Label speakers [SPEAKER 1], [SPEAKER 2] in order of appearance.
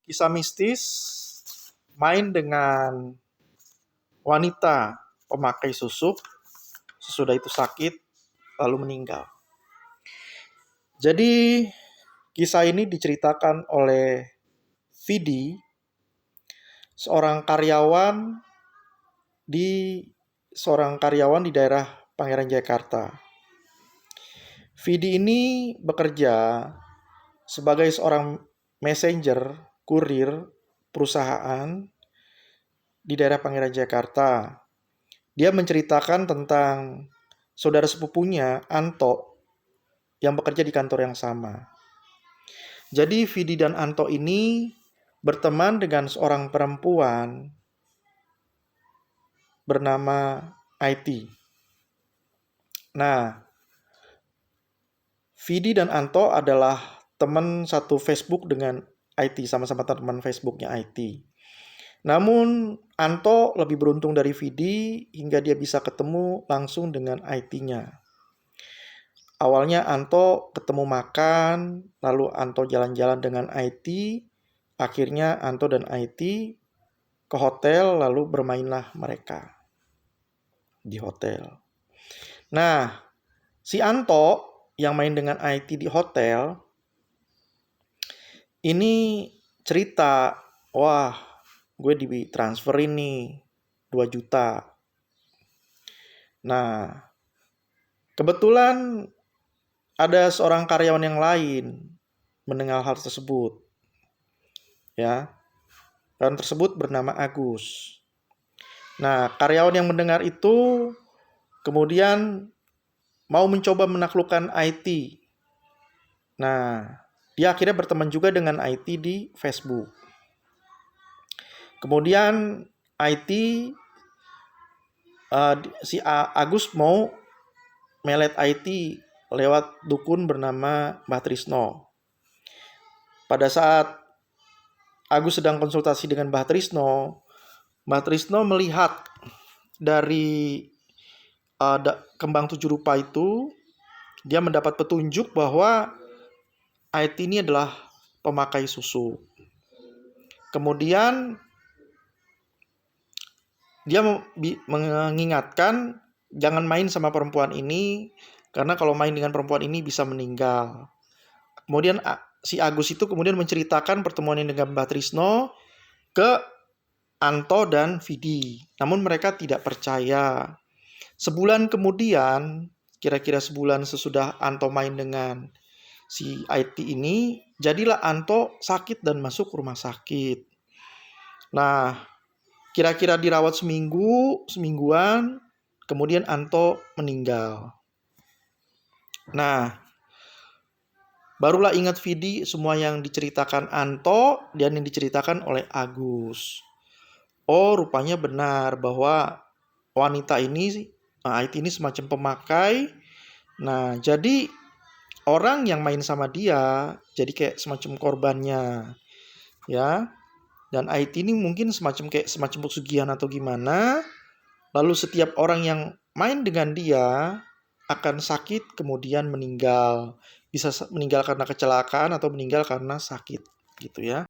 [SPEAKER 1] kisah mistis main dengan wanita pemakai susuk, sesudah itu sakit, lalu meninggal. Jadi kisah ini diceritakan oleh Vidi, seorang karyawan di daerah Pangeran Jayakarta. Vidi ini bekerja sebagai seorang messenger, kurir perusahaan di daerah Pangeran Jayakarta. Dia menceritakan tentang saudara sepupunya, Anto, yang bekerja di kantor yang sama. Jadi Vidi dan Anto ini berteman dengan seorang perempuan bernama IT. Nah, Vidi dan Anto adalah teman satu Facebook dengan IT, sama-sama teman Facebooknya IT. Namun Anto lebih beruntung dari Vidi hingga dia bisa ketemu langsung dengan IT-nya. Awalnya Anto ketemu makan, lalu Anto jalan-jalan dengan IT, akhirnya Anto dan IT ke hotel, lalu bermainlah mereka di hotel. Nah, si Anto yang main dengan IT di hotel ini cerita, wah, gue ditransferin nih 2 juta. Nah, kebetulan ada seorang karyawan yang lain mendengar hal tersebut. Ya. Karyawan tersebut bernama Agus. Nah, karyawan yang mendengar itu kemudian mau mencoba menaklukkan IT. Nah, dia akhirnya berteman juga dengan IT di Facebook. Kemudian IT si Agus mau melet IT lewat dukun bernama Mbah Trisno. Pada saat Agus sedang konsultasi dengan Mbah Trisno melihat dari kembang 7 rupa itu, dia mendapat petunjuk bahwa IT ini adalah pemakai susu. Kemudian dia mengingatkan jangan main sama perempuan ini, karena kalau main dengan perempuan ini bisa meninggal. Kemudian si Agus itu kemudian menceritakan pertemuannya dengan Mbah Trisno ke Anto dan Vidi. Namun mereka tidak percaya. Sebulan kemudian, kira-kira sebulan sesudah Anto main dengan si IT ini, jadilah Anto sakit dan masuk rumah sakit. Nah, kira-kira dirawat semingguan, kemudian Anto meninggal. Nah, barulah ingat Vidi semua yang diceritakan Anto dan yang diceritakan oleh Agus. Oh, rupanya benar bahwa wanita ini, IT ini semacam pemakai. Nah, jadi orang yang main sama dia jadi kayak semacam korbannya. Ya. Dan IT ini mungkin semacam pesugihan atau gimana. Lalu setiap orang yang main dengan dia akan sakit kemudian meninggal. Bisa meninggal karena kecelakaan atau meninggal karena sakit gitu ya.